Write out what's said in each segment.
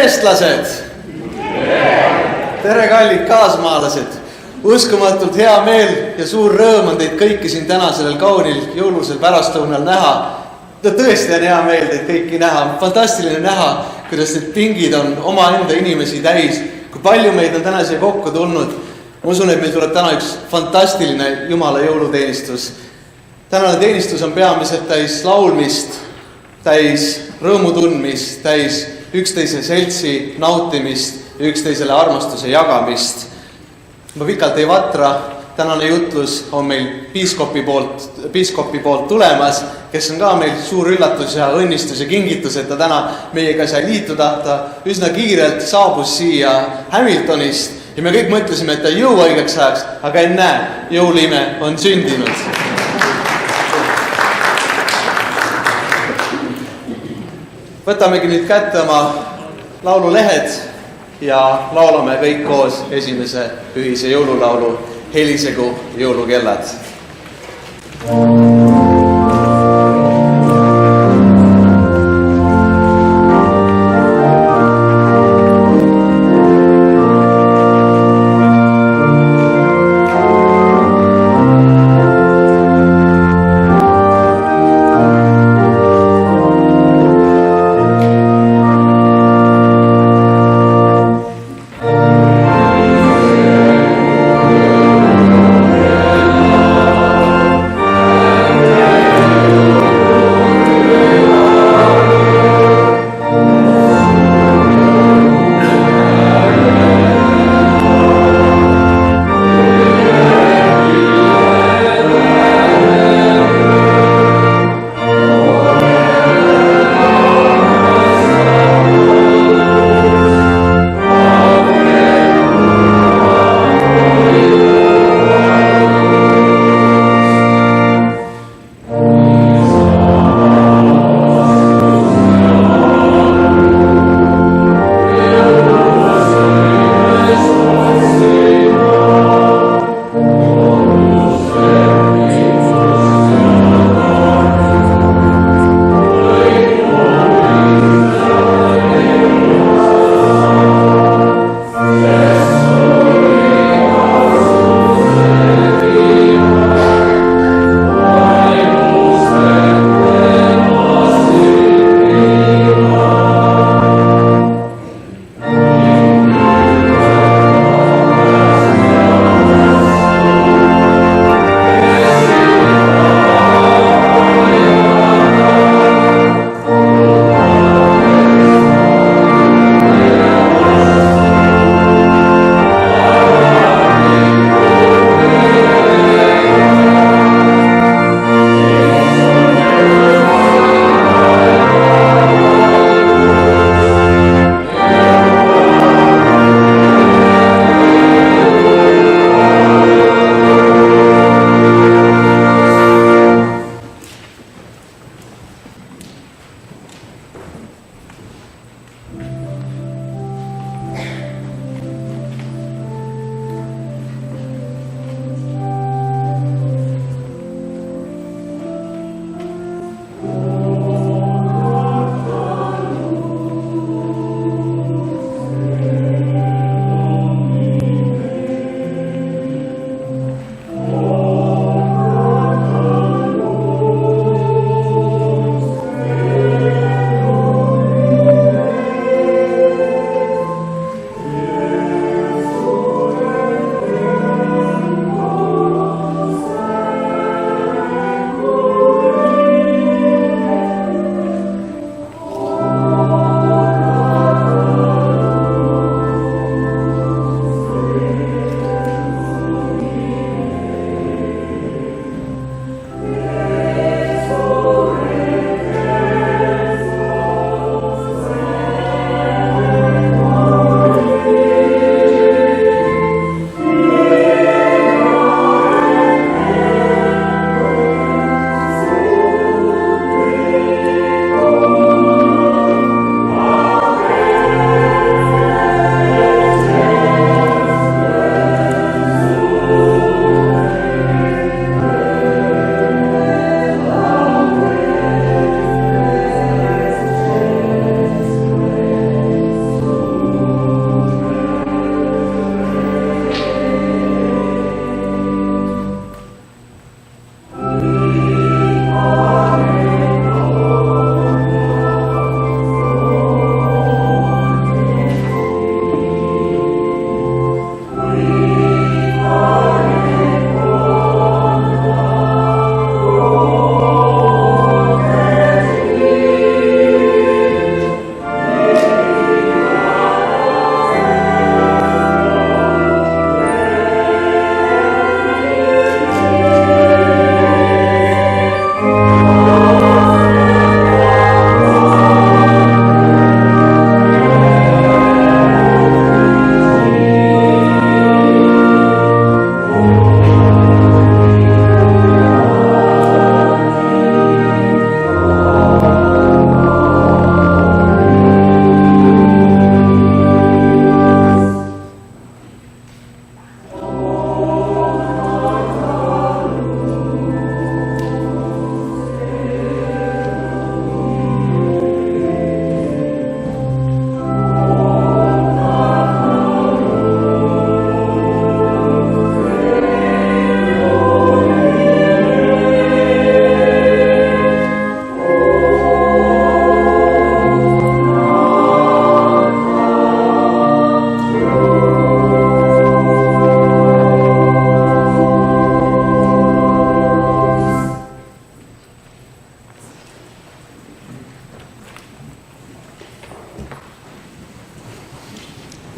eestlased! Tere, kallid kaasmaalased! Uskumatult hea meel ja suur rõõm on teid kõiki siin täna sellel kaunil jõulusel pärastlõunal näha. Tõesti on hea meel teid kõiki näha. Fantastiline näha, kuidas need pingid on oma enda inimesi täis. Kui palju meid on täna siia kokku tulnud. Ma usun, et meil tuleb täna üks fantastiline Jumala jõuluteenistus. Tänane teenistus on peamiselt täis laulmist, täis rõõmu tundmist, täis üksteise seltsi nautimist ja üksteisele armastuse jagamist. Ma pikalt ei vatra, tänane jutlus on meil piiskopi poolt tulemas, kes on ka meil suur üllatus ja õnnistus ja kingitus, et ta täna meiega sai liituda. Ta üsna kiirelt saabus siia Hamiltonist ja me kõik mõtlesime, et ta ei jõua õigeks ajaks, aga ennäe, jõuluime on sündinud. Võtamegi nüüd kätte oma laululehed ja laulame kõik koos esimese ühise jõululaulu Helisegu jõulukellad.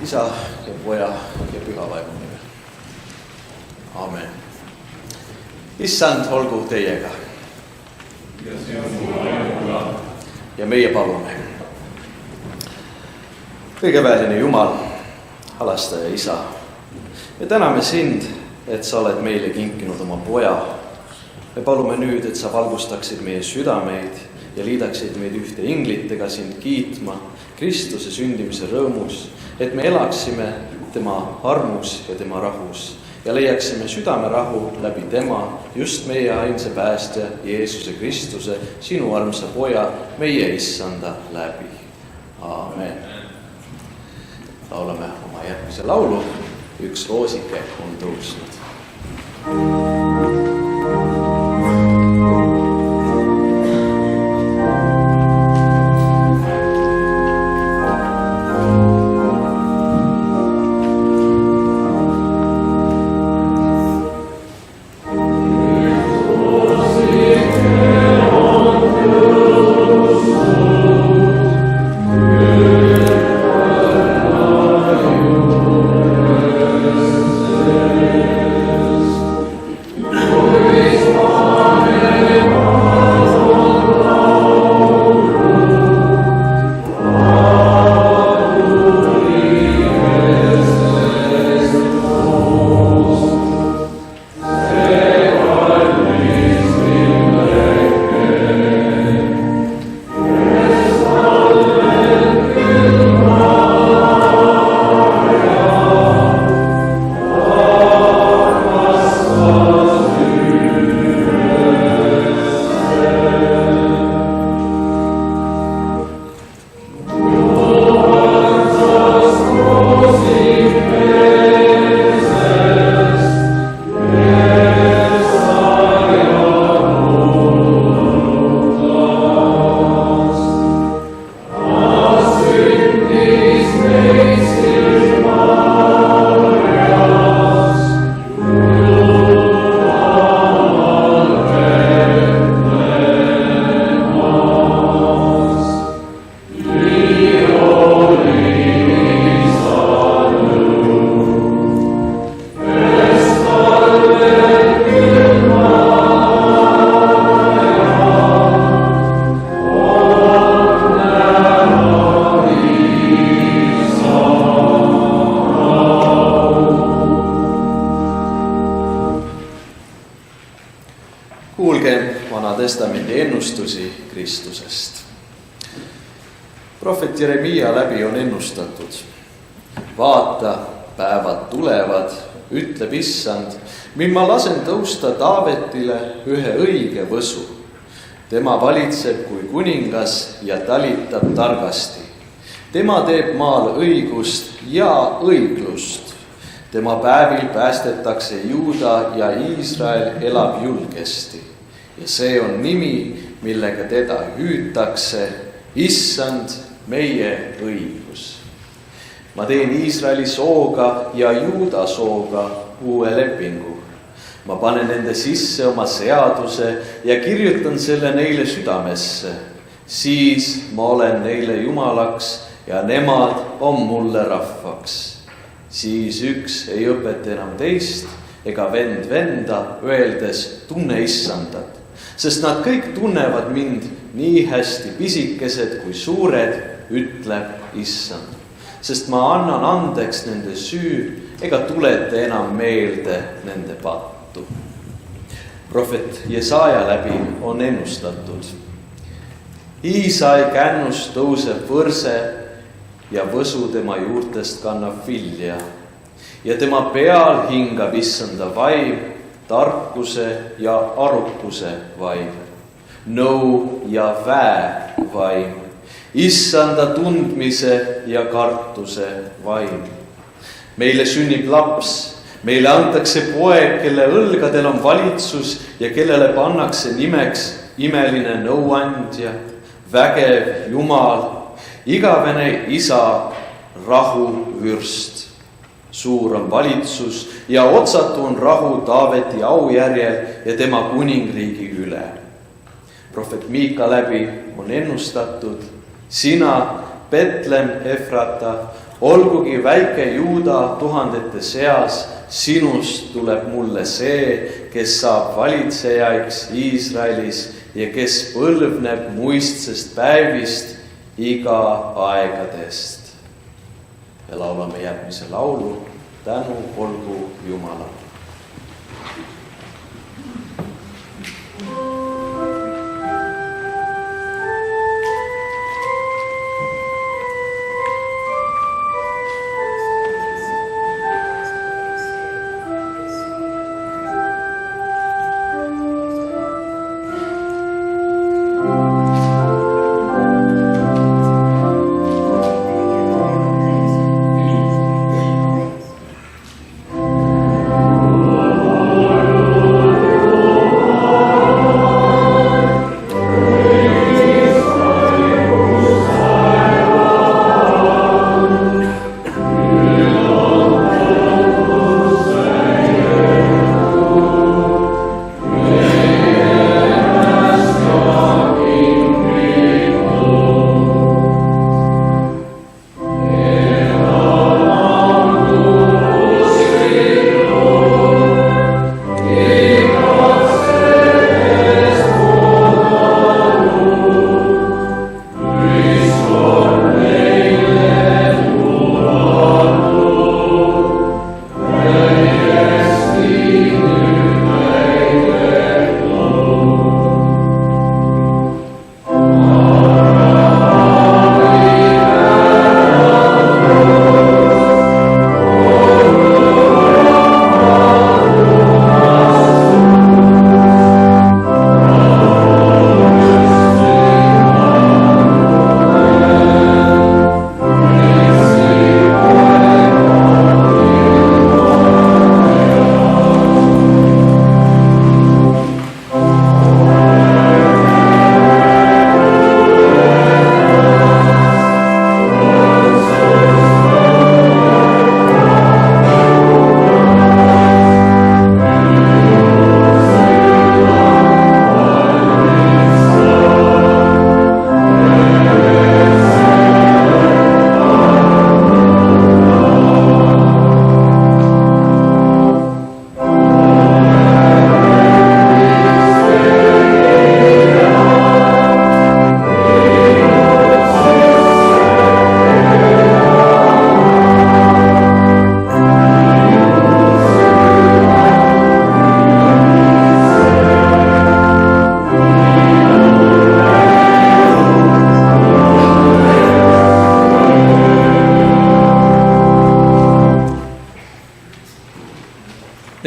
Isa ja Poja ja Püha Vaimu nimel. Amen. Issand, olgu teiega. Ja meie palume. Kõigeväeline Jumal, halastaja Isa, me täname sind, et sa oled meile kinkinud oma Poja. Me palume nüüd, et sa valgustaksid meie südameid ja liidaksid meid ühte inglitega sind kiitma Kristuse sündimise rõõmus, et me elaksime tema armus ja tema rahus ja leiaksime südamerahu läbi tema, just meie ainsa päästja Jeesuse Kristuse, sinu armsa Poja, meie Issanda läbi. Amen. Laulame oma järgmise laulu, üks roosike on tõusnud. Testamendi ennustusi Kristusest. Prohvet Jeremiia läbi on ennustatud. Vaata, päevad tulevad, ütleb Issand, mil ma lasen tõusta Taavetile ühe õige võsu. Tema valitseb kui kuningas ja talitab targasti. Tema teeb maal õigust ja õiglust. Tema päevil päästetakse Juuda ja Iisrael elab julgesti. Ja see on nimi, millega teda hüütakse, Issand, meie õigus. Ma teen Iisraeli sooga ja Juuda sooga uue lepingu. Ma panen nende sisse oma seaduse ja kirjutan selle neile südamesse. Siis ma olen neile Jumalaks ja nemad on mulle rahvaks. Siis üks ei õpeta enam teist ega vend venda, öeldes tunne Issandat. Sest nad kõik tunnevad mind nii hästi pisikesed kui suured, ütleb Issand. Sest ma annan andeks nende süü ega tuleta enam meelde nende pattu. Prohvet Jesaja läbi on ennustatud. Iisai kännust tõuseb võrse ja võsu tema juurtest kannab vilja. Ja tema peal hingab Issanda vaim, tarkuse ja arukuse vaim, nõu ja väe vaim, Issanda tundmise ja kartuse vaim. Meile sünnib laps, meile antakse poeg, kelle õlgadel on valitsus ja kellele pannakse nimeks imeline nõuandja, vägev Jumal, igavene Isa, rahuvürst. Suur on valitsus ja otsatu on rahu Taaveti aujärjel ja tema kuningriigi üle. Prohvet Miika läbi on ennustatud, sina, Betlem Efrata, olgugi väike Juuda tuhandete seas, sinust tuleb mulle see, kes saab valitsejaks Iisraelis ja kes põlvneb muistsest päevist iga aegadest. Ja laulame järgmise laulu, tänu olgu Jumalale.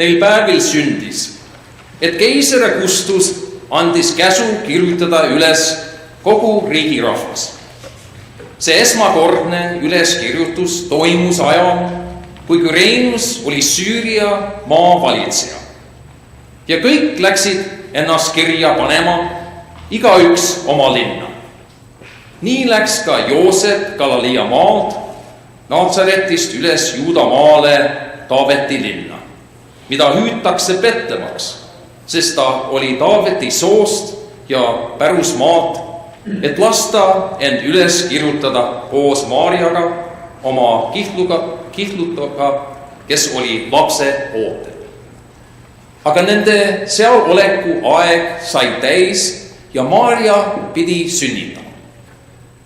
Neil päevil sündis, et keiser Augustus andis käsu kirjutada üles kogu riigirahvas. See esmakordne üleskirjutus toimus ajal, kui Kürenus oli Süüria maavalitseja. Ja kõik läksid ennast kirja panema, igaüks oma linna. Nii läks ka Joosep Galiilea maalt, Natsaretist üles Juuda maale Taaveti linna, mida hüütakse Betlemaks, sest ta oli Taaveti soost ja pärusmaalt, et lasta end üles kirjutada koos Maarjaga, oma kihlutaga, kes oli lapse ootel. Aga nende seal oleku aeg sai täis ja Maarja pidi sünnitama.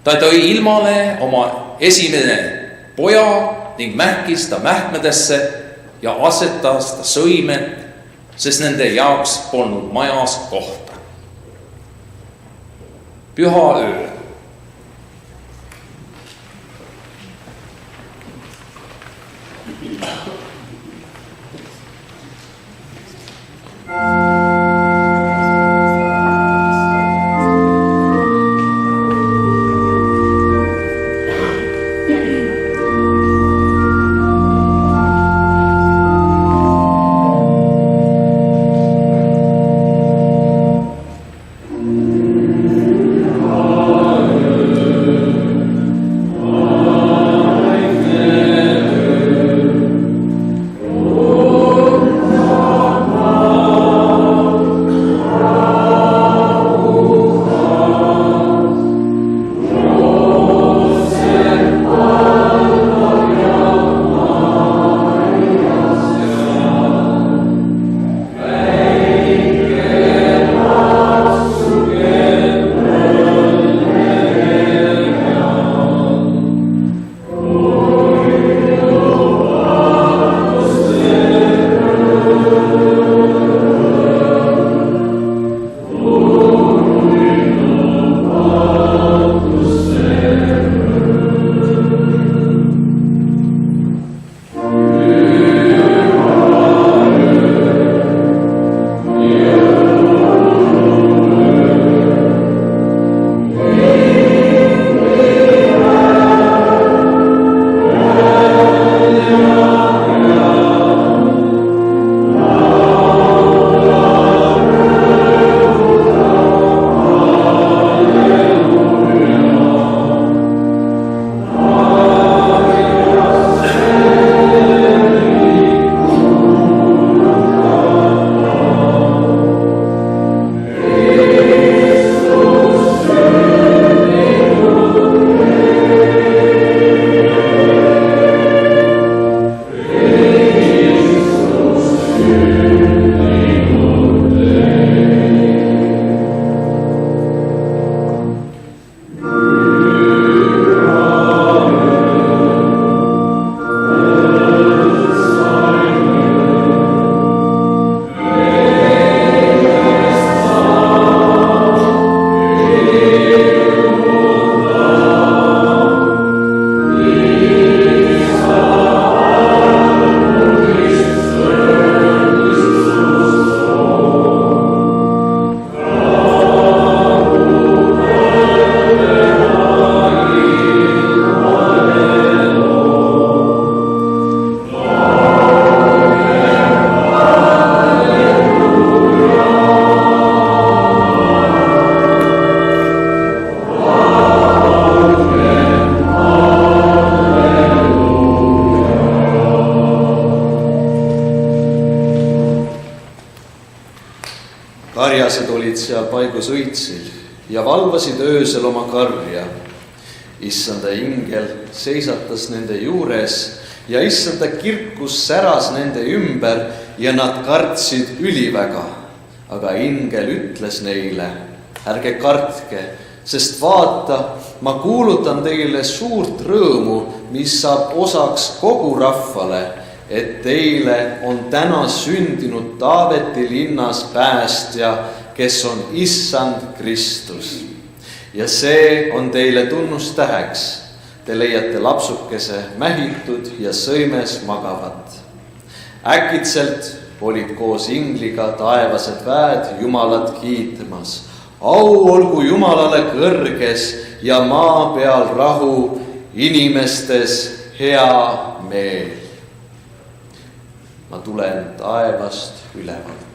Ta tõi ilmale oma esimene poja ning mähkis ta mähkmedesse ja asetas ta sõimed, sest nende jaoks polnud majas kohta. Püha öö. Oh olid seal paigus õitsil ja valvasid öösel oma karja. Issanda ingel seisatas nende juures ja issanda kirkus säras nende ümber ja nad kartsid üliväga. Aga ingel ütles neile, ärge kartke, sest vaata, ma kuulutan teile suurt rõõmu, mis saab osaks kogu rahvale, et teile on täna sündinud Taaveti linnas päästja, kes on issand Kristus. Ja see on teile tunnustäheks. Te leiate lapsukese mähitud ja sõimes magavat. Äkitselt olid koos ingliga taevased väed Jumalat kiitmas. Au olgu Jumalale kõrges ja maa peal rahu, inimestes hea meel. Ma tulen taevast ülevalt.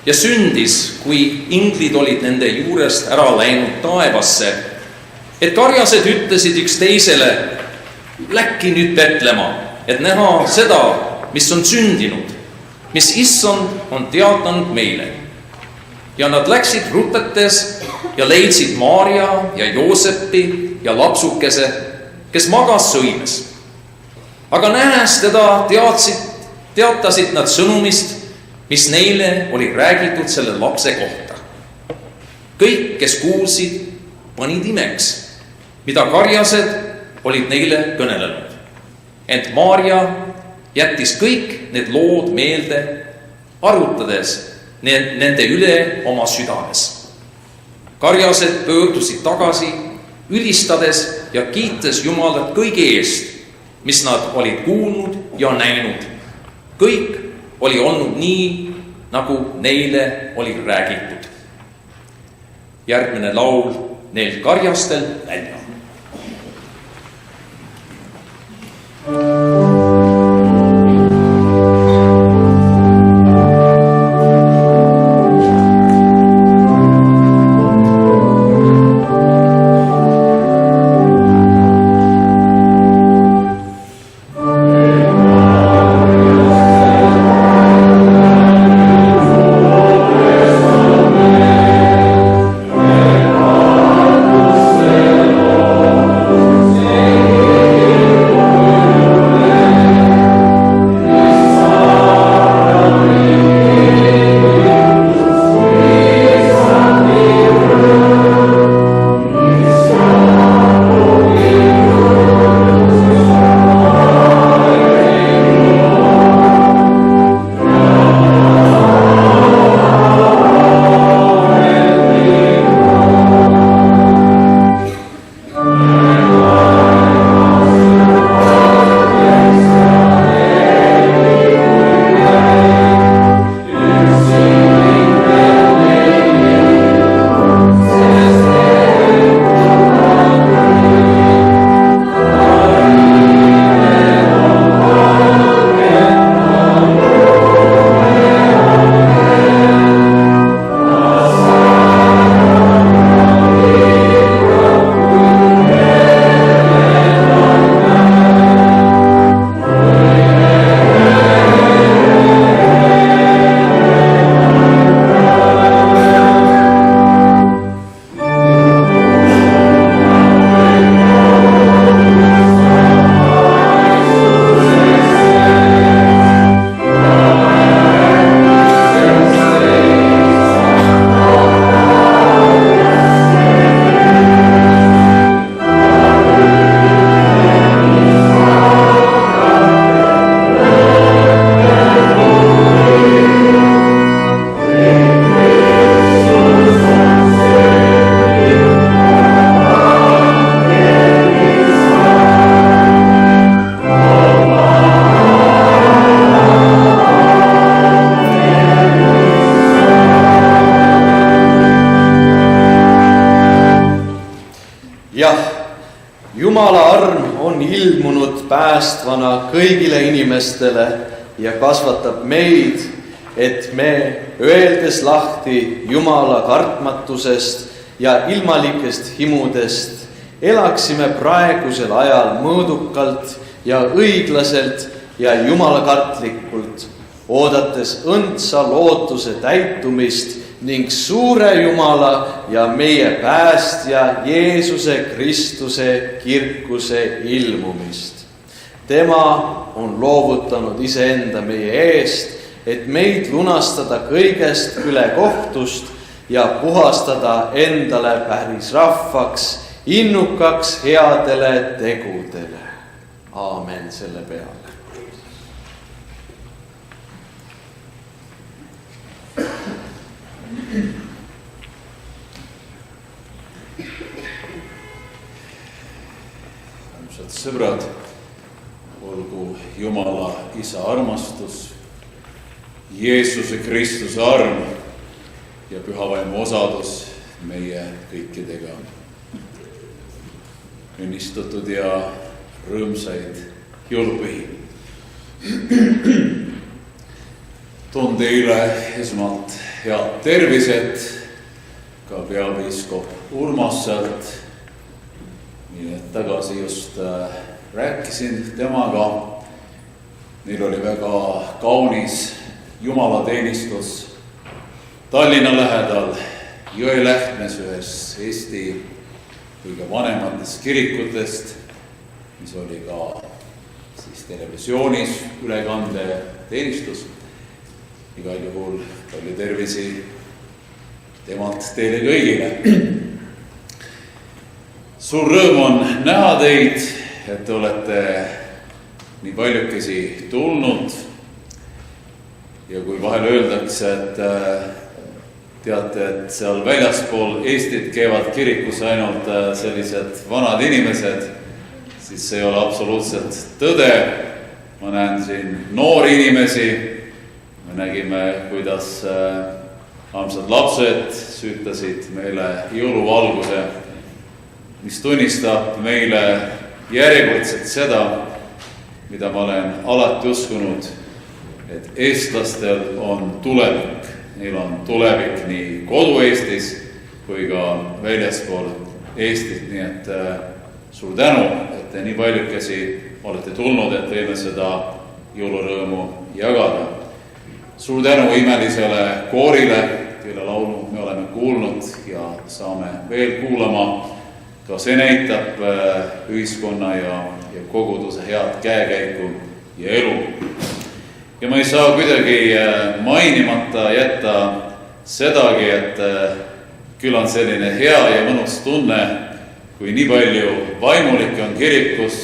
ja sündis, kui inglid olid nende juurest ära läinud taevasse, et karjased ütlesid üks teisele, läkki nüüd Betlema, et näha seda, mis on sündinud, mis issand on teatanud meile. Ja nad läksid rutetes ja leidsid Maarja ja Joosepi ja lapsukese, kes magas sõimes. Aga nähes teda teatasid nad sõnumist, mis neile oli räägitud selle lapse kohta. Kõik, kes kuulsid, panid imeks, mida karjased olid neile kõnelenud. Ent Maarja jättis kõik need lood meelde, arutades nende üle oma südames. Karjased pöördusid tagasi, ülistades ja kiites Jumalat kõige eest, mis nad olid kuulnud ja näinud. Kõik oli olnud nii, nagu neile oli räägitud. järgmine laul neil karjastel välja. Jumala arm on ilmunud päästvana kõigile inimestele ja kasvatab meid, et me, öeldes lahti Jumala kartmatusest ja ilmalikest himudest, elaksime praegusel ajal mõõdukalt ja õiglaselt ja jumalakartlikult, oodates õndsa lootuse täitumist ning suure Jumala ja meie päästja Jeesuse Kristuse kirkuse ilmumist. Tema on loovutanud iseenda meie eest, et meid lunastada kõigest ülekohtust ja puhastada endale päris rahvaks, innukaks headele tegudele. Aamen selle peale. Armsad sõbrad, olgu Jumala Isa armastus, Jeesuse Kristuse arm ja pühavaimu osadus meie kõikidega. Õnnistatud ja rõõmsaid jõulupühi. Toon teile esmalt head tervised ka peapiiskop Urmaselt. Nii tagasi just rääkisin temaga. Neil oli väga kaunis jumalateenistus Tallinna lähedal Jõelähtmes ühes Eesti kõige vanematest kirikutest, mis oli ka siis televisioonis ülekande teenistus. Igal juhul palju tervisi temalt teile kõigile. Suur rõõm on näha teid, et te olete nii paljukesi tulnud. Ja kui vahel öeldakse, et teate, et seal väljaspool Eestit käivad kirikus ainult sellised vanad inimesed, siis see ei ole absoluutselt tõde. Ma näen siin noori inimesi. Me nägime, kuidas armsad lapsed süütasid meile jõuluvalguse, mis tunnistab meile järjekordselt seda, mida ma olen alati uskunud, et eestlastel on tulevik. Neil on tulevik nii kodu-Eestis kui ka väljaspool Eestit, nii et suur tänu, et te nii paljukesi olete tulnud, et võime seda jõulurõõmu jagada. Suur tänu imelisele koorile, kelle laulu me oleme kuulnud ja saame veel kuulama. Ka see näitab ühiskonna ja koguduse head käekäiku ja elu. Ja ma ei saa kuidagi mainimata jätta sedagi, et küll on selline hea ja mõnus tunne, kui nii palju vaimulikke on kirikus,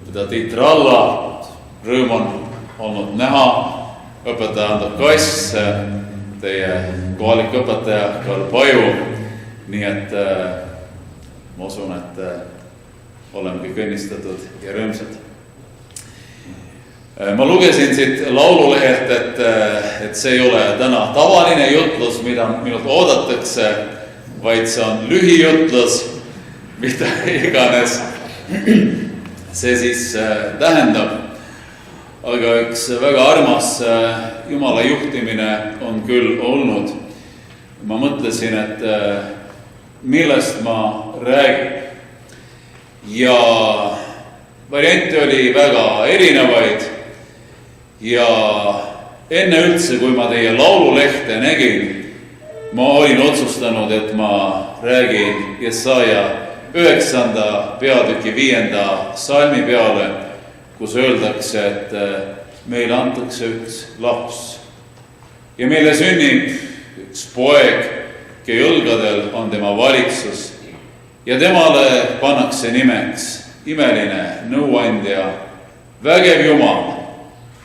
mida Tiit Ralla, rõõm on olnud näha, õpetaja Ando Kass, teie kohalik õpetaja Karl Paju, nii et ma usun, et oleme kõik õnnistatud ja rõõmsad. Ma lugesin siit laululehelt, et see ei ole täna tavaline jutlus, mida minult oodatakse, vaid see on lühijutlus, mida iganes see siis tähendab. Aga üks väga armas Jumala juhtimine on küll olnud. Ma mõtlesin, et millest ma räägin. Ja variante oli väga erinevaid. Ja enne üldse, kui ma teie laululehte nägin, ma olin otsustanud, et ma räägin Jesaja 9. peatüki 5. salmi peale, kus öeldakse, et meile antakse üks laps ja meile sünnib üks poeg, kelle õlgadel on tema valitsus ja temale pannakse nimeks imeline nõuandja, vägev Jumal,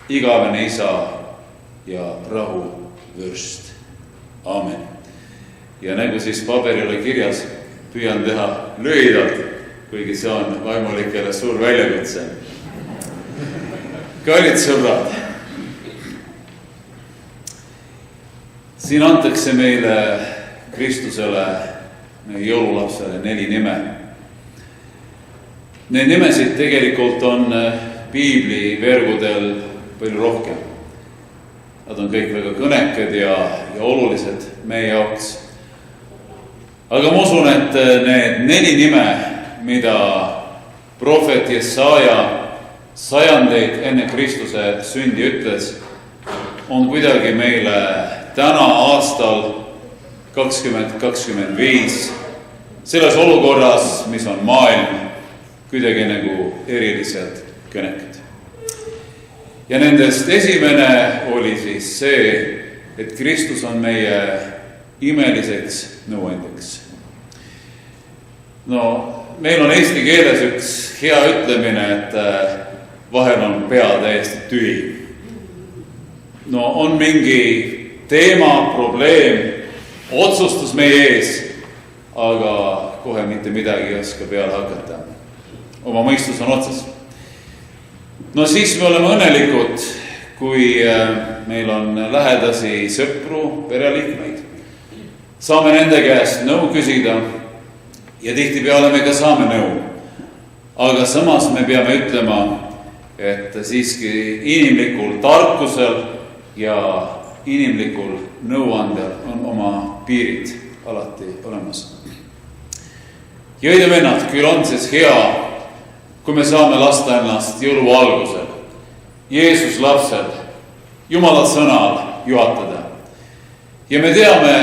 igavene isa ja rahuvürst. Aamen. Ja nagu siis paberile kirjas, püüan teha lühidalt, kuigi see on vaimulikele suur väljakutse. Kallid sõbrad, siin antakse meile Kristusele, meie jõululapsele 4 nime. Need nimesid tegelikult on piibli vergudel palju rohkem. Nad on kõik väga kõnekad ja olulised meie jaoks. Aga ma usun, et need 4 nime, mida prohvet Jesaja sajandeid enne Kristuse sündi ütles, on kuidagi meile täna aastal 2025 selles olukorras, mis on maailm, kuidagi nagu eriliselt kõnekad. Ja nendest esimene oli siis see, et Kristus on meie imeliseks nõuandjaks. No, meil on eesti keeles üks hea ütlemine, et vahel on pea täiesti tühi. No, on mingi teema, probleem, otsustus meie ees, aga kohe mitte midagi ei oska peale hakata. Oma mõistus on otsas. No siis me oleme õnnelikud, kui meil on lähedasi sõpru, pereliikmeid. Saame nende käest nõu küsida ja tihtipeale me ka saame nõu. Aga samas me peame ütlema, et siiski inimlikul tarkusel ja inimlikul nõuandel on oma piirid alati olemas. Jõid ja vennad, küll on siis hea, kui me saame lasta ennast jõuluvalgusel, Jeesus lapsel, Jumala sõnal juhatada. Ja me teame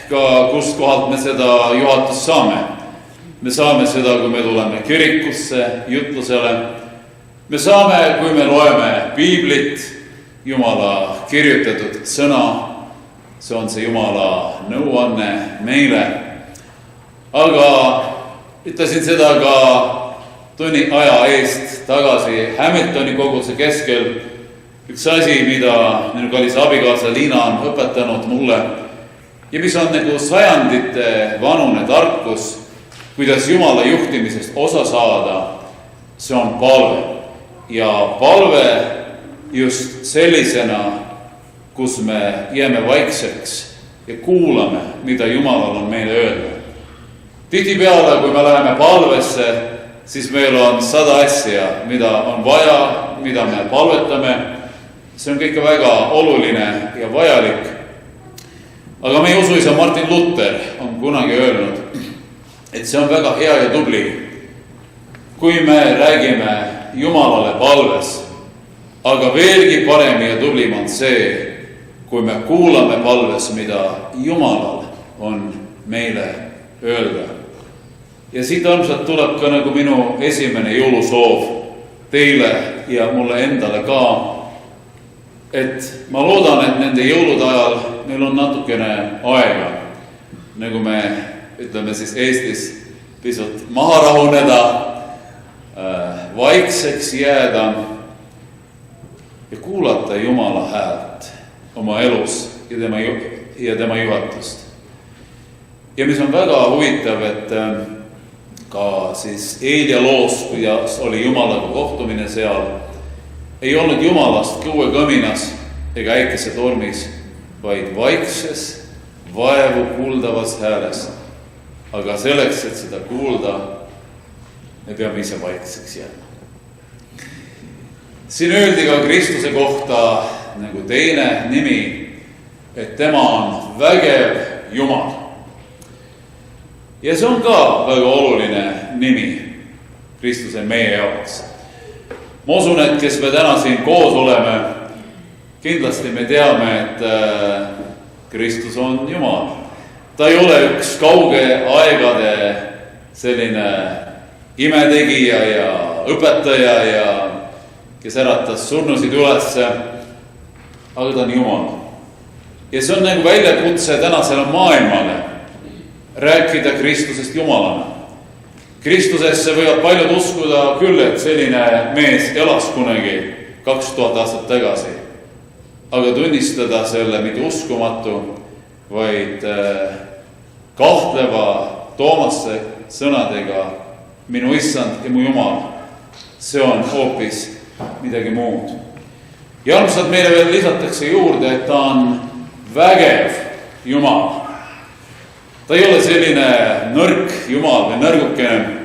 ka, kust kohalt me seda juhatust saame. Me saame seda, kui me tuleme kirikusse, jutlusele. Me saame, kui me loeme piiblit, Jumala kirjutatud sõna. See on see Jumala nõuanne meile. Aga ütlesin seda ka tunni aja eest tagasi Hamiltoni koguduse keskel. Üks asi, mida minu kallis abikaasa Liina on õpetanud mulle ja mis on nagu sajandite vanune tarkus, kuidas Jumala juhtimisest osa saada, see on palve. Ja palve just sellisena, kus me jääme vaikseks ja kuulame, mida Jumalal on meile öelda. Tihtipeale, kui me läheme palvesse, siis meil on 100 asja, mida on vaja, mida me palvetame. See on kõik väga oluline ja vajalik. Aga meie usuisa Martin Luther on kunagi öelnud, et see on väga hea ja tubli, kui me räägime Jumalale palves. Aga veelgi parem ja tublim on see, kui me kuulame palves, mida Jumalal on meile öelda. Ja siit armsalt tuleb ka nagu minu esimene jõulusoov teile ja mulle endale ka, et ma loodan, et nende jõulude ajal meil on natukene aega, nagu me ütleme siis Eestis, pisut maha rahuneda, vaikseks jääda ja kuulata Jumala häält oma elus ja tema juhatust. Ja mis on väga huvitav, et ka siis Eelia loos, kuidas oli Jumalaga kohtumine seal, ei olnud Jumalast kõuekõminas ega äikesetormis, vaid vaikses, vaevu kuuldavas hääles. Aga selleks, et seda kuulda, me peame ise vaikseks jääma. Siin öeldi ka Kristuse kohta nagu teine nimi, et tema on vägev Jumal. Ja see on ka väga oluline nimi Kristuse meie jaoks. Ma usun, et kes me täna siin koos oleme, kindlasti me teame, et Kristus on Jumal. Ta ei ole üks kauge aegade selline imetegija ja õpetaja ja kes äratas surnusid ülesse, aga ta on Jumal. Ja see on nagu väljakutse tänasele maailmale rääkida Kristusest Jumalana. Kristusesse võivad paljud uskuda küll, et selline mees elas kunagi 2000 aastat tagasi. Aga tunnistada selle mitte uskumatu, vaid kahtleva Toomase sõnadega minu issand ja mu Jumal, see on hoopis midagi muud. Ja armsad meile veel lisatakse juurde, et ta on vägev Jumal. Ta ei ole selline nõrk Jumal või nõrgukene.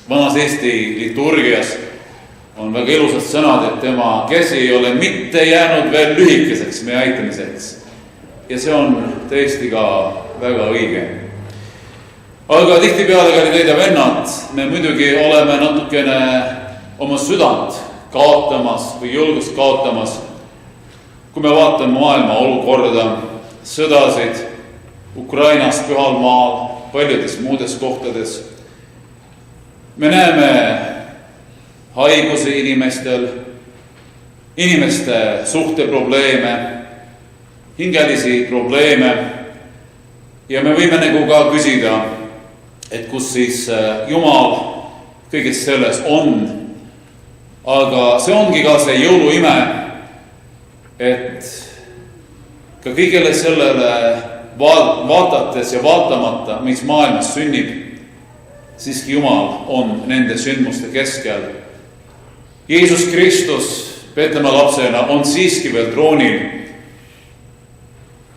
Vanas Eesti liturgias on väga ilusad sõnad, et tema käsi ei ole mitte jäänud veel lühikeseks meie aitamiseks. Ja see on tõesti ka väga õige. Aga tihtipeale, kallid ja vennad, me muidugi oleme natukene oma südant kaotamas või julgust kaotamas, kui me vaatame maailma olukorda, sõdasid Ukrainas, Pühal maal, paljudes muudes kohtades. Me näeme haigusi inimestel, inimeste suhteprobleeme, hingelisi probleeme ja me võime nagu ka küsida, et kus siis Jumal kõigest selles on. Aga see ongi ka see jõuluime, et ka kõigele sellele vaadates ja vaatamata, mis maailmas sünnib, siiski Jumal on nende sündmuste keskel. Jeesus Kristus Petlemaa lapsena on siiski veel troonil.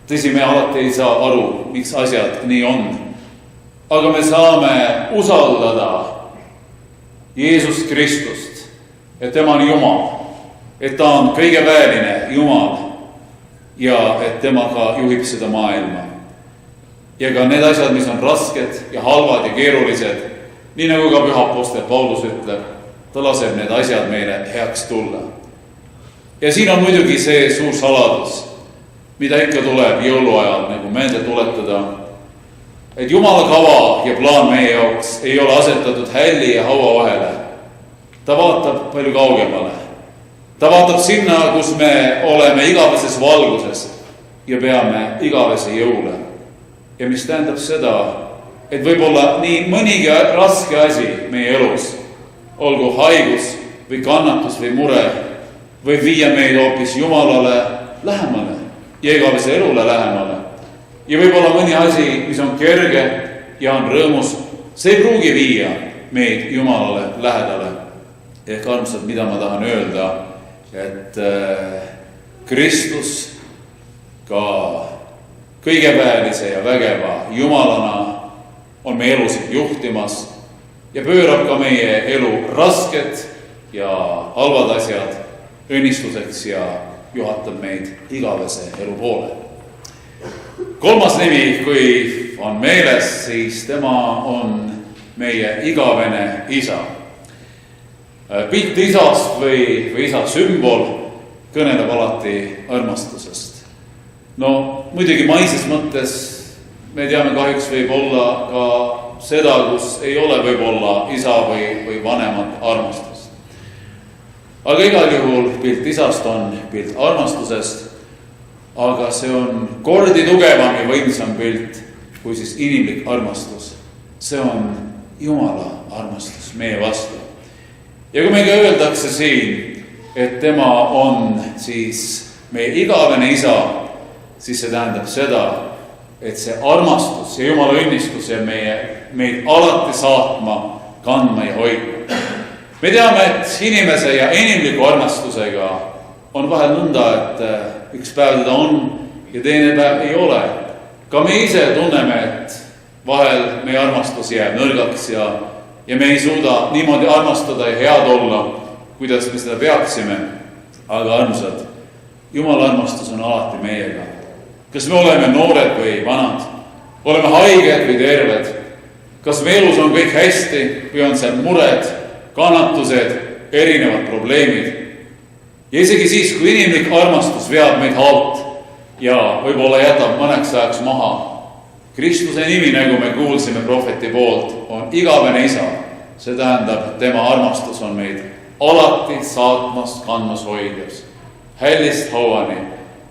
Tõsi, me alati ei saa aru, miks asjad nii on. Aga me saame usaldada Jeesus Kristust, et tema on Jumal, et ta on kõige väeline Jumal ja et tema ka juhib seda maailma. Ja ka need asjad, mis on rasked ja halvad ja keerulised, nii nagu ka püha apostel Paulus ütleb, ta laseb need asjad meile heaks tulla. Ja siin on muidugi see suur saladus, mida ikka tuleb jõuluajal nagu meelde tuletada, et Jumala kava ja plaan meie jaoks ei ole asetatud hälli ja haua vahele. Ta vaatab palju kaugemale. Ta vaatab sinna, kus me oleme igaveses valguses ja peame igavese jõule. Ja mis tähendab seda, et võib-olla nii mõnigi raske asi meie elus, olgu haigus või kannatus või mure, võib viia meid hoopis Jumalale lähemale ja igavese elule lähemale. Ja võib-olla mõni asi, mis on kerge ja on rõõmus, see ei pruugi viia meid Jumalale lähedale. Ehk armsad, mida ma tahan öelda, et Kristus ka kõigeväelise ja vägeva Jumalana on meie elusid juhtimas ja pöörab ka meie elu rasked ja halvad asjad õnnistuseks ja juhatab meid igavese elu poole. Kolmas nimi, kui on meeles, siis tema on meie igavene isa. Pilt isast või isa sümbol kõneleb alati armastusest. No muidugi maises mõttes me teame, kahjuks võib olla ka seda, kus ei ole võib-olla isa või vanemat armastust. Aga igal juhul pilt isast on pilt armastusest, aga see on kordi tugevam ja võimsam pilt kui siis inimlik armastus. See on Jumala armastus meie vastu. Ja kui meiega öeldakse siin, et tema on siis meie igavene isa, siis see tähendab seda, et see armastus ja Jumala õnnistus ja meid alati saatma, kandma ja hoidma. Me teame, et inimese ja inimliku armastusega on vahel nõnda, et üks päev teda on ja teine päev ei ole. Ka me ise tunneme, et vahel meie armastus jääb nõrgaks ja me ei suuda niimoodi armastada ja head olla, kuidas me seda peaksime. Aga armsad, Jumala armastus on alati meiega. Kas me oleme noored või vanad? Oleme haiged või terved? Kas me elus on kõik hästi või on seal mured, kannatused, erinevad probleemid? Ja isegi siis, kui inimlik armastus veab meid halt ja võib-olla jätab mõneks ajaks maha, Kristuse nimi, nagu me kuulsime prohveti poolt, on igavene isa. See tähendab, tema armastus on meid alati saatmas, kandmas, hoidjas. Hällist hauani.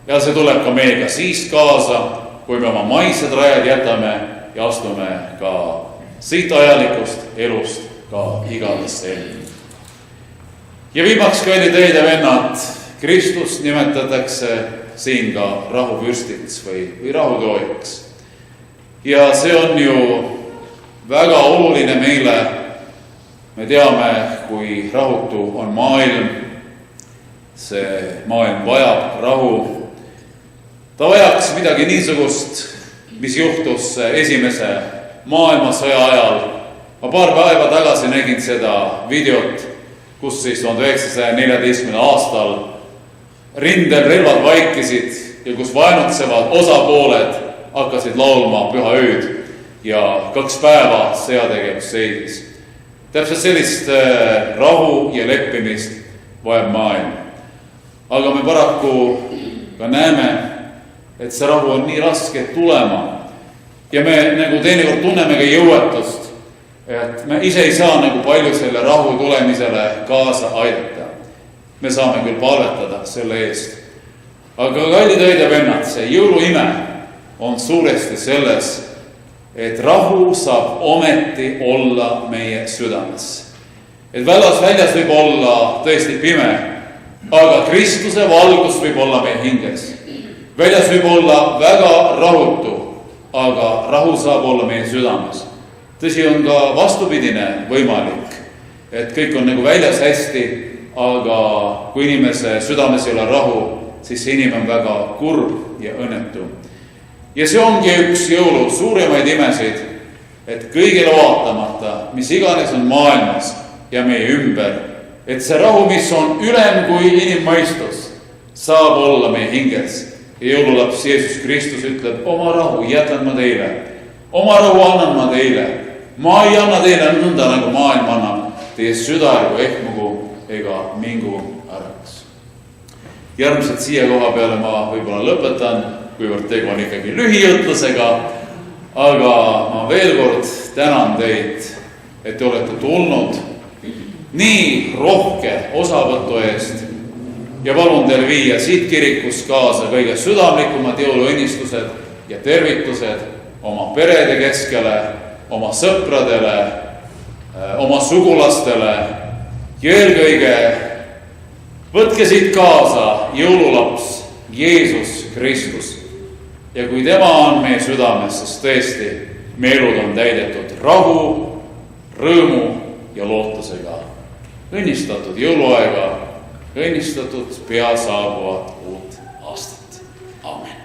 Ja see tuleb ka meiega siis kaasa, kui me oma maised rajad jätame ja astume ka siit ajalikust elust ka igavesse ellu. Ja viimaks, kallid õed ja vennad, Kristust nimetatakse siin ka rahupürstiks või rahutoojaks. Ja see on ju väga oluline meile. Me teame, kui rahutu on maailm. See maailm vajab rahu. Ta vajaks midagi niisugust, mis juhtus esimese maailmasõja ajal. Ma paar päeva tagasi nägin seda videot, kus siis 1914. aastal rindel relvad vaikisid ja kus vaenutsevad osapooled hakkasid laulma Püha ööd ja 2 päeva sõjategevus seisis. Täpselt sellist rahu ja leppimist vajab maailm. Aga me paraku ka näeme, et see rahu on nii raske tulema. Ja me nagu teinekord tunneme ka jõuetust, et me ise ei saa nagu palju selle rahu tulemisele kaasa aidata. Me saame küll palvetada selle eest. Aga kallid õed ja vennad, see jõuluime on suuresti selles, et rahu saab ometi olla meie südames. Et väljas võib olla tõesti pime, aga Kristuse valgus võib olla meie hinges. Väljas võib olla väga rahutu, aga rahu saab olla meie südames. Tõsi on ka vastupidine võimalik, et kõik on nagu väljas hästi, aga kui inimese südames ei ole rahu, siis see inimene on väga kurb ja õnnetu. Ja see ongi üks jõulu suuremaid imesid, et kõigile vaatamata, mis iganes on maailmas ja meie ümber, et see rahu, mis on ülem kui inimmõistus, saab olla meie hinges. Ja jõululaps Jeesus Kristus ütleb, oma rahu jätan ma teile, oma rahu annan ma teile. Ma ei anna teile nõnda, nagu maailm annab, teie süda ärgu ehmugu ega mingu äraks. Järgmised siia koha peale ma võib-olla lõpetan, kuivõrd tegu on ikkagi lühiõtlusega, aga ma veel kord tänan teid, et te olete tulnud nii rohke osavõtu eest ja palun teil viia siit kirikus kaasa kõige südamlikumad jõuluõnnistused ja tervitused oma perede keskele, oma sõpradele, oma sugulastele ja eelkõige võtke siit kaasa jõululaps Jeesus Kristus. Ja kui tema on meie südames, siis tõesti, meie elud on täidetud rahu, rõõmu ja lootusega. Õnnistatud jõuluaega, õnnistatud pea saabuvat uut aastat. Amen.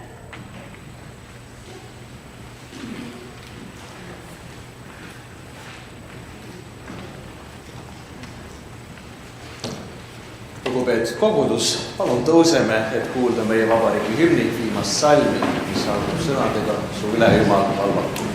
lugupeetud kogudus, palun tõuseme, et kuulda meie vabariigi hümni viimast salmi, mis algab sõnadega Su üle Jumal valvaku.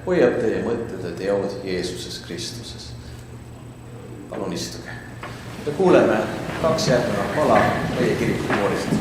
Hoiab teie mõtted ja teod Jeesuses Kristuses. Palun istuge. Ja kuuleme 2 järgnevat pala meie kirikukoorist.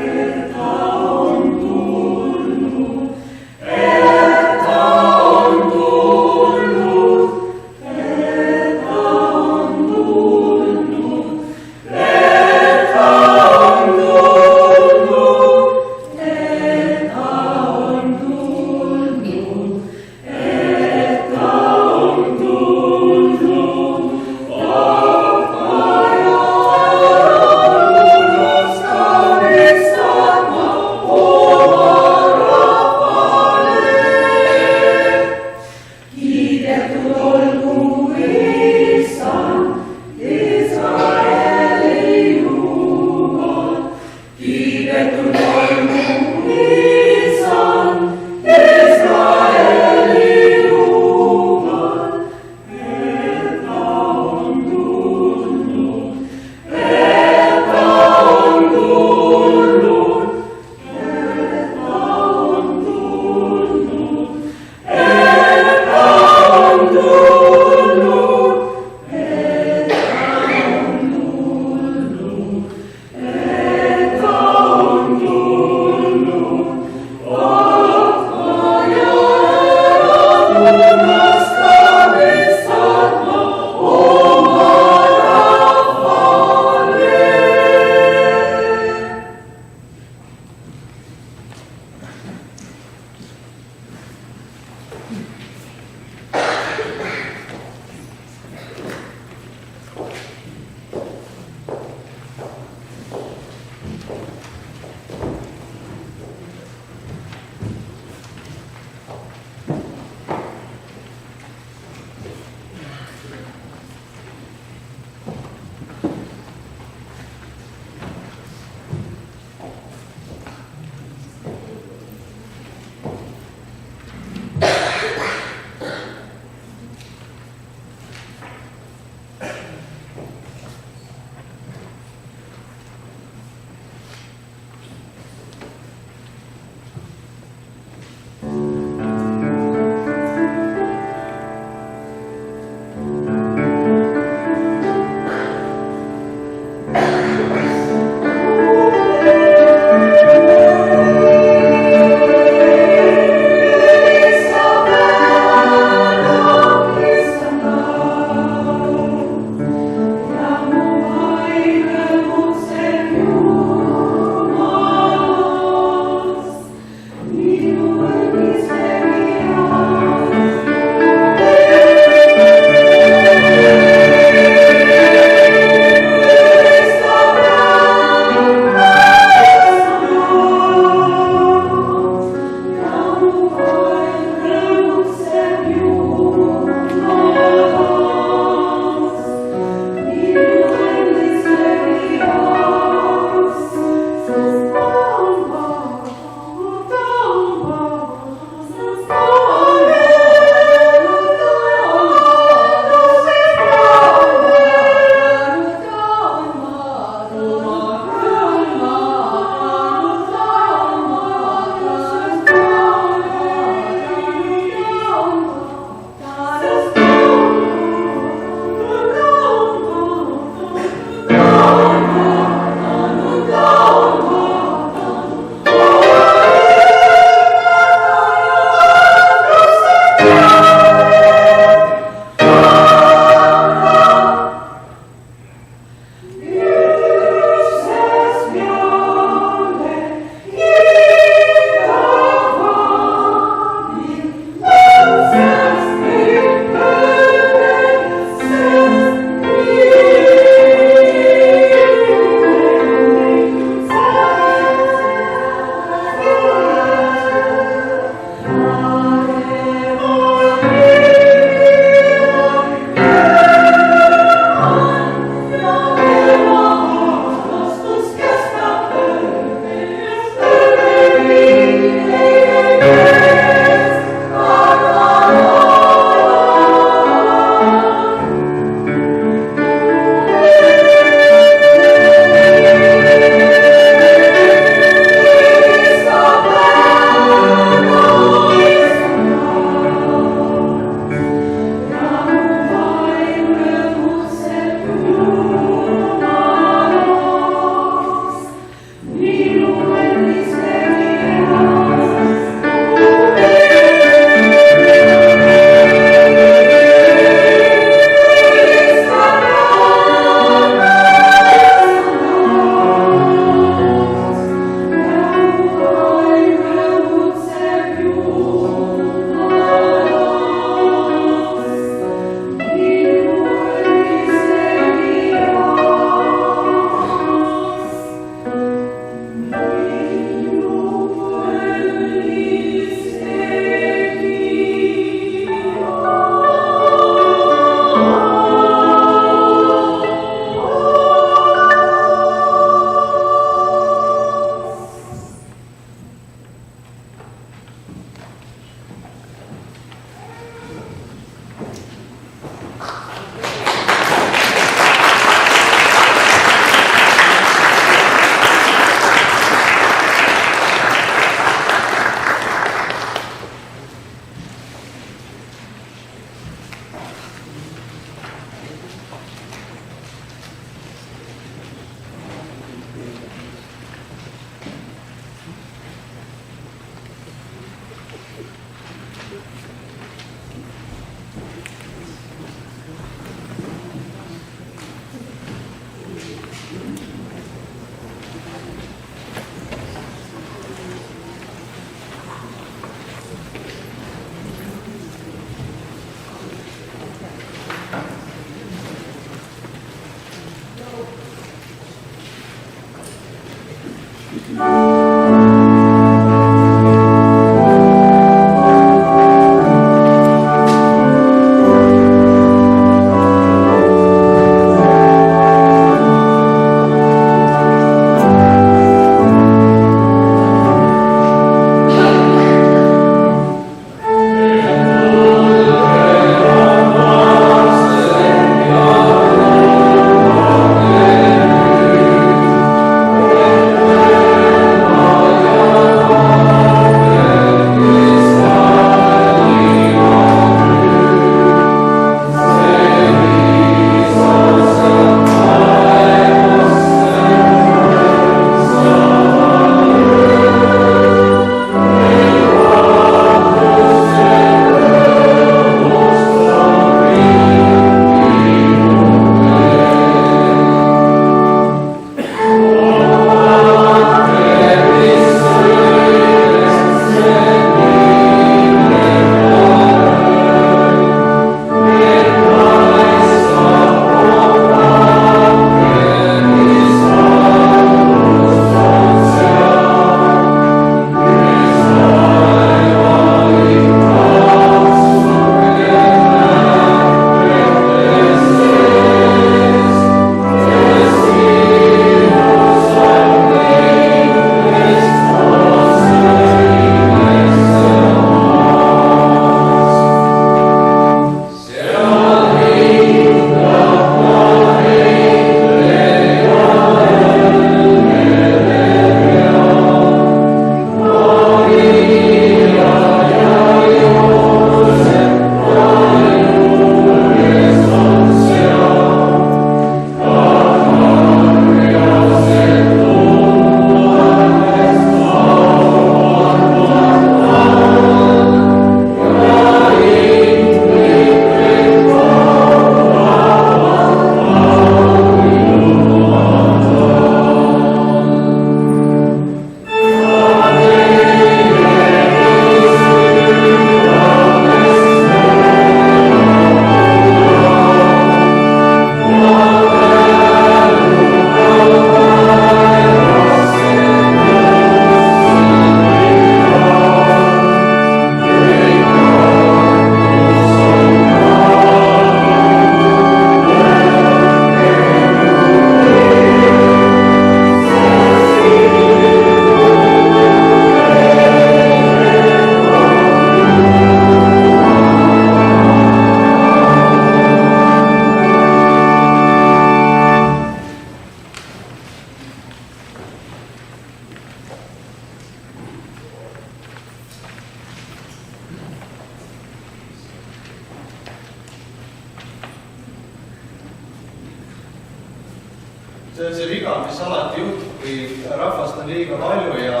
See on see viga, mis alati juhtub, kui rahvast on liiga palju ja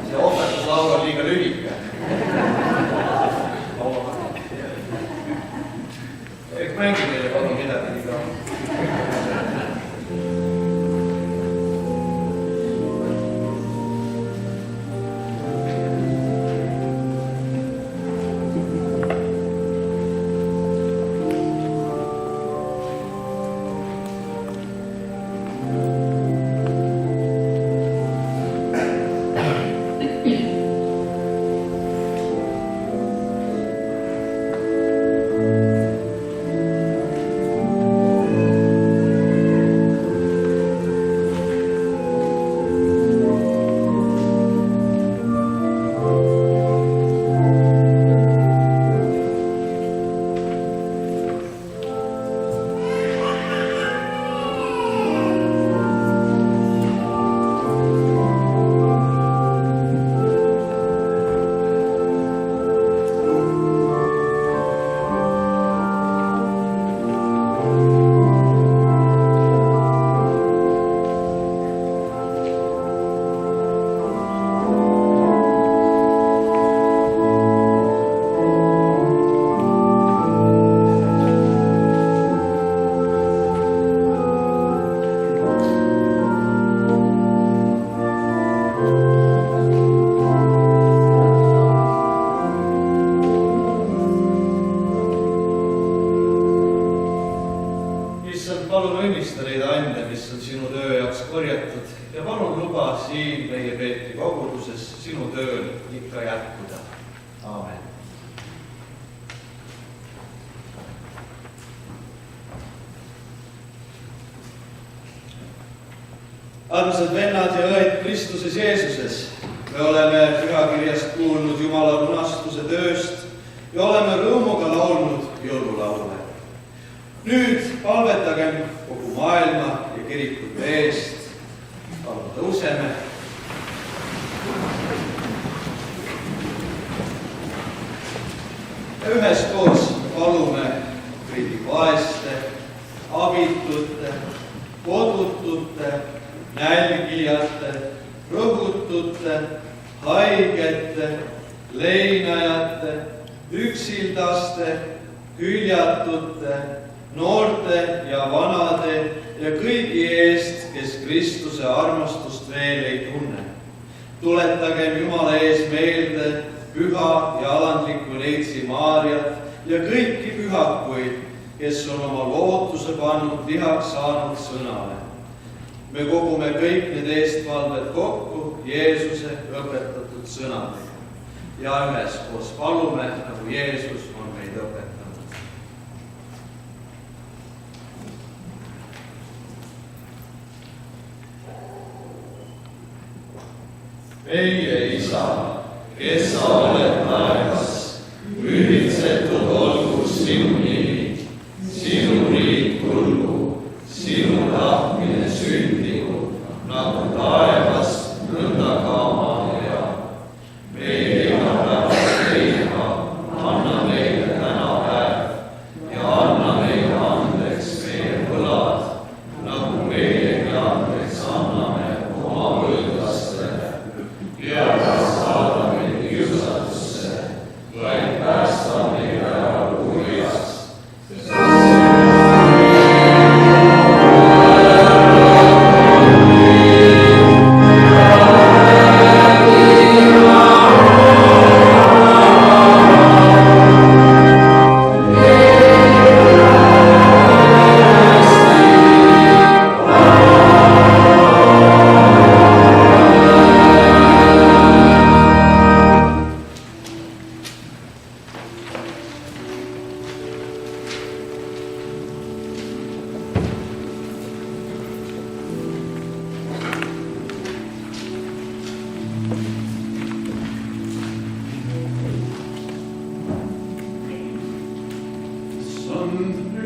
see ohverduslaul on liiga lühike. Ehk mängi meile kodu midagi nii kaua. Palun õnnista neid ande, mis on sinu töö jaoks korjatud ja palun luba siin meie Peetri koguduses sinu tööl ikka jätkuda. Aamen. Armsad vennad ja õed Kristuses Jeesuses, me oleme pühakirjast kuulnud Jumala lunastuse tööst ja oleme rõõmuga laulnud jõululaule. Nüüd palvetagem kogu maailma ja kirikute eest. Palun tõuseme. Ja üheskoos palume kõigi vaeste, abitute, kodutute, nälgijate, rõhutute, haigete, leinajate, üksildaste, hüljatute, noorte ja vanade ja kõigi eest, kes Kristuse armastust veel ei tunne. Tuletagem Jumala ees meelde püha ja alandliku neitsi Maarjat ja kõiki pühakuid, kes on oma lootuse pannud lihaks saanud sõnale. Me kogume kõik need eestvalved kokku Jeesuse õpetatud sõnadega ja üheskoos palume, nagu Jeesus on meid õpetanud. Meie Isa, kes sa oled taevas, ülitsetud olgu sinu nimi, sinu riik tulgu, sinu tahtmine sündigu, nagu taevas, nõnda ka maa peal. Meie igapäevast leiba anna meile täna päev ja anna meile andeks meie võlad, nagu meiegi andeks anname oma võlglastele. Ja saada meid kiusatusse, vaid päästa meid ära kurjast.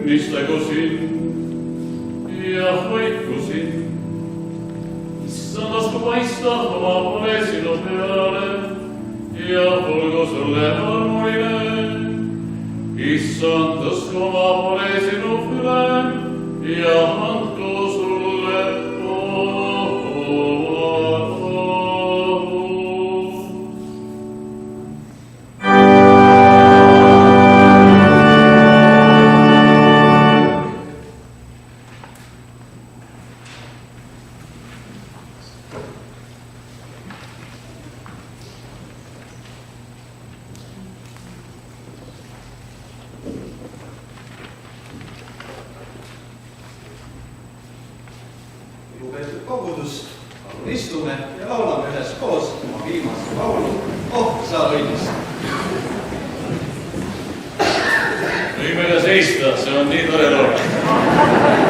Tunnistagu sind ja hoidku sind. Issand, lasku paista oma poole sinu peale ja olgu sulle armuline. Issand, tõstku oma poole sinu üle ja andku sulle võime ka seista, see on nii tore lood.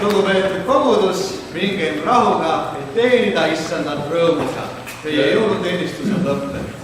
Lugupeetud kogudus, mingem rahuga, et teenida issandat rõõmuga. Teie jõuluteenistus on lõppenud.